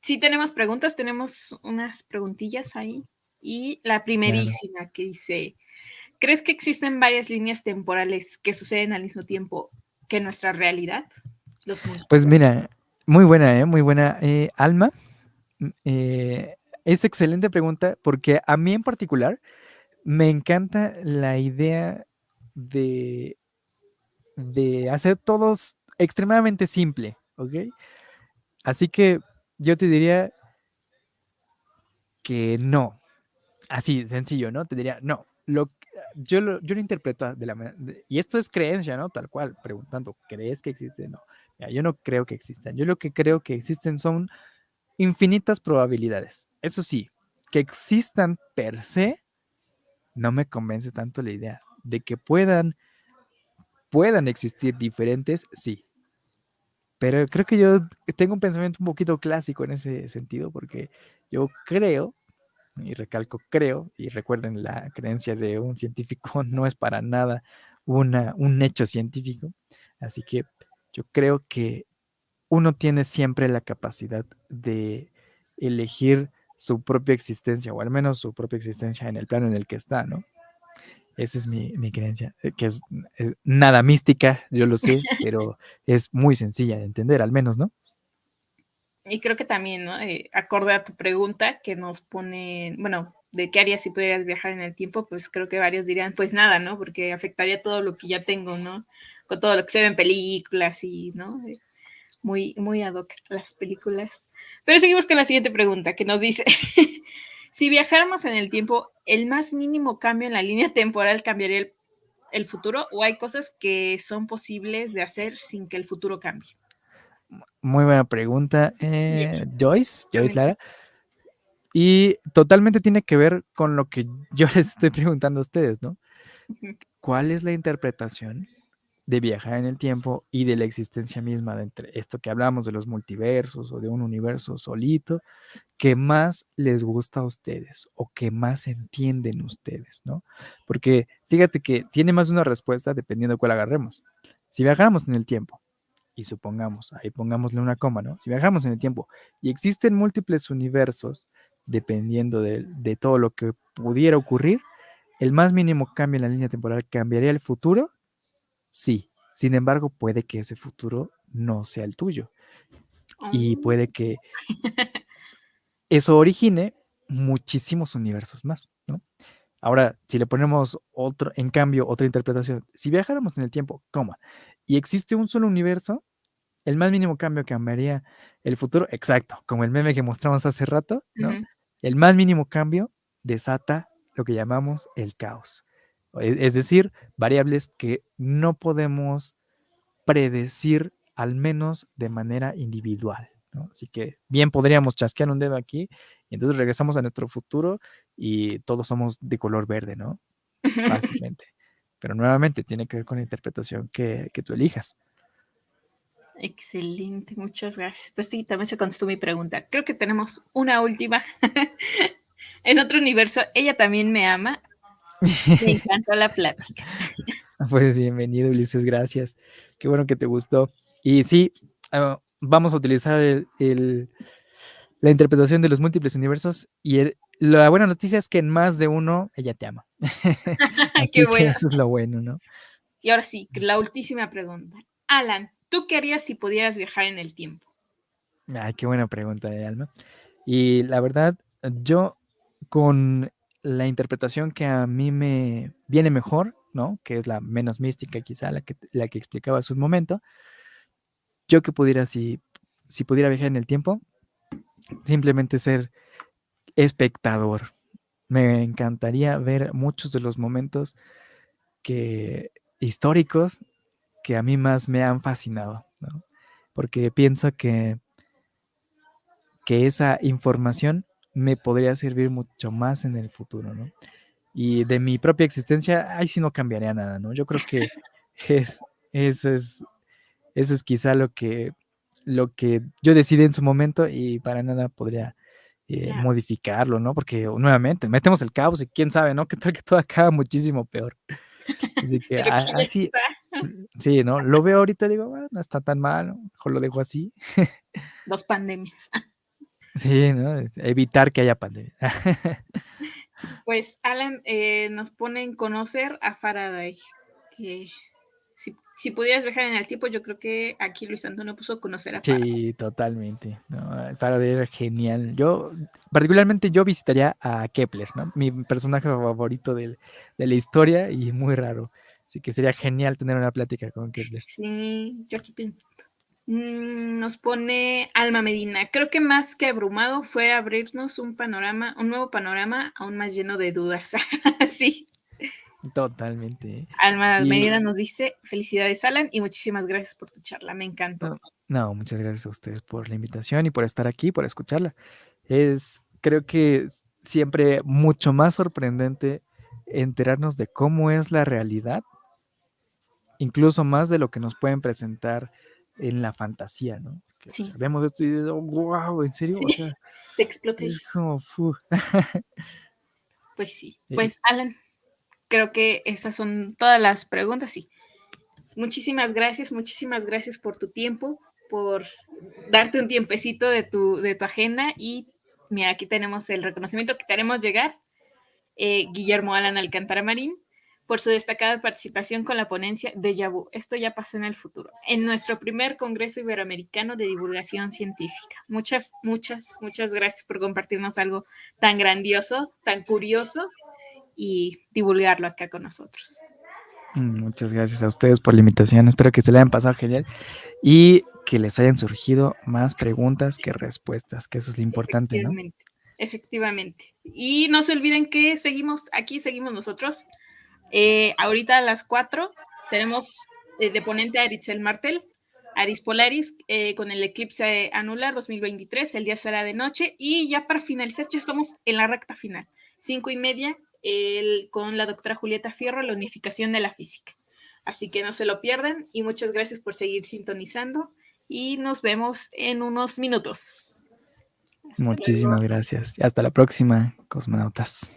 sí tenemos preguntas, tenemos unas preguntillas ahí. Y la primerísima que dice, ¿crees que existen varias líneas temporales que suceden al mismo tiempo que nuestra realidad? Pues mira, muy buena, muy buena. Alma, es excelente pregunta porque a mí en particular me encanta la idea de hacer todos extremadamente simple, ¿ok? Así que yo te diría que no. Así, sencillo, ¿no? Te diría, no. Yo lo interpreto de la manera, y esto es creencia, ¿no? Tal cual, preguntando, ¿crees que existe? No. Mira, yo no creo que existan. Yo lo que creo que existen son infinitas probabilidades. Eso sí, que existan per se, no me convence tanto la idea. De que puedan existir diferentes, sí. Pero creo que yo tengo un pensamiento un poquito clásico en ese sentido, porque yo creo, y recalco creo, y recuerden, la creencia de un científico no es para nada un hecho científico, así que yo creo que uno tiene siempre la capacidad de elegir su propia existencia, o al menos su propia existencia en el plano en el que está, ¿no? Esa es mi creencia, que es nada mística, yo lo sé, pero es muy sencilla de entender, al menos, ¿no? Y creo que también, ¿no? Acorde a tu pregunta que nos pone, bueno, de qué harías si pudieras viajar en el tiempo, pues creo que varios dirían, pues nada, ¿no? Porque afectaría todo lo que ya tengo, ¿no? Con todo lo que se ve en películas y, ¿no? Muy, muy ad hoc las películas. Pero seguimos con la siguiente pregunta que nos dice, si viajáramos en el tiempo, ¿el más mínimo cambio en la línea temporal cambiaría el futuro o hay cosas que son posibles de hacer sin que el futuro cambie? Muy buena pregunta, Yes. Joyce Lara. Y totalmente tiene que ver con lo que yo les estoy preguntando a ustedes, ¿no? ¿Cuál es la interpretación de viajar en el tiempo y de la existencia misma de entre esto que hablamos de los multiversos o de un universo solito que más les gusta a ustedes o que más entienden ustedes, ¿no? Porque fíjate que tiene más de una respuesta dependiendo de cuál agarremos. Si viajáramos en el tiempo y supongamos, ahí pongámosle una coma, ¿no? Si viajamos en el tiempo y existen múltiples universos, dependiendo de todo lo que pudiera ocurrir, el más mínimo cambio en la línea temporal cambiaría el futuro, sí. Sin embargo, puede que ese futuro no sea el tuyo. Y puede que eso origine muchísimos universos más, ¿no? Ahora, si le ponemos en cambio, otra interpretación, si viajáramos en el tiempo, coma, y existe un solo universo, el más mínimo cambio cambiaría el futuro, exacto, como el meme que mostramos hace rato, ¿no? El más mínimo cambio desata lo que llamamos el caos. Es decir, variables que no podemos predecir, al menos de manera individual, ¿no? Así que bien podríamos chasquear un dedo aquí y entonces regresamos a nuestro futuro y todos somos de color verde, ¿no? Fácilmente. Pero nuevamente tiene que ver con la interpretación que tú elijas. Excelente, muchas gracias. Pues sí, también se contestó mi pregunta. Creo que tenemos una última. En otro universo, ella también me ama. Me encantó la plática. Pues bienvenido, Ulises, gracias. Qué bueno que te gustó. Y sí, vamos a utilizar la interpretación de los múltiples universos y la buena noticia es que en más de uno ella te ama. Qué Así que bueno. eso es lo bueno, ¿no? Y ahora sí, la última pregunta. Alan, ¿tú qué harías si pudieras viajar en el tiempo? Ay, qué buena pregunta, Alma. Y la verdad, yo con la interpretación que a mí me viene mejor, ¿no? Que es la menos mística, quizá la que explicaba hace un momento. Yo que pudiera, si pudiera viajar en el tiempo, simplemente ser espectador. Me encantaría ver muchos de los momentos históricos que a mí más me han fascinado, ¿no? Porque pienso que esa información me podría servir mucho más en el futuro, ¿no? Y de mi propia existencia, ahí sí no cambiaría nada, ¿no? Yo creo que es, eso es, eso es quizá lo que yo decidí en su momento y para nada podría Claro. modificarlo, ¿no? Porque nuevamente metemos el caos y quién sabe, ¿no? Que tal que todo acaba muchísimo peor. Así que Pero que ya así, está. sí, ¿no? Lo veo ahorita, digo, bueno, no está tan mal, ¿no? Mejor lo dejo así. 2 pandemias. Sí, ¿no? Evitar que haya pandemia. Pues Alan nos pone en conocer a Faraday, que si pudieras viajar en el tiempo, yo creo que aquí Luis Antonio puso conocer a Faraday. Sí, totalmente. ¿No? Faraday era genial. Particularmente, yo visitaría a Kepler, ¿no? Mi personaje favorito de la historia y muy raro. Así que sería genial tener una plática con Kepler. Sí, yo aquí pienso. Nos pone Alma Medina. Creo que más que abrumado fue abrirnos un nuevo panorama aún más lleno de dudas. Sí. Totalmente. Alma Y Medina nos dice, felicidades Alan y muchísimas gracias por tu charla, me encantó. no, muchas gracias a ustedes por la invitación y por estar aquí, por escucharla. Creo que siempre mucho más sorprendente enterarnos de cómo es la realidad, incluso más de lo que nos pueden presentar en la fantasía, ¿no? Porque, o sea, Sí, vemos esto y digo, wow, ¿en serio? sí, O sea, te explota ahí. es como, Pues sí, eh, pues Alan, creo que esas son todas las preguntas, sí. Muchísimas gracias por tu tiempo, por darte un tiempecito de tu agenda y mira, aquí tenemos el reconocimiento que te haremos llegar, Guillermo Alan Alcántara Marín, por su destacada participación con la ponencia Déjà Vu. Esto ya pasó en el futuro, en nuestro primer Congreso Iberoamericano de Divulgación Científica. Muchas gracias por compartirnos algo tan grandioso, tan curioso y divulgarlo acá con nosotros. muchas gracias a ustedes por la invitación. Espero que se le hayan pasado genial y que les hayan surgido más preguntas que respuestas, que eso es lo importante, ¿no? Efectivamente. Y no se olviden que seguimos nosotros. Ahorita a las 4 tenemos de ponente a Eritzel Martel, Aris Polaris, con el eclipse anular 2023, el día será de noche, y ya para finalizar, ya estamos en la recta final, 5:30, con la doctora Julieta Fierro, la unificación de la física. Así que no se lo pierdan, y muchas gracias por seguir sintonizando, y nos vemos en unos minutos. Hasta luego. Muchísimas gracias. Hasta la próxima, cosmonautas.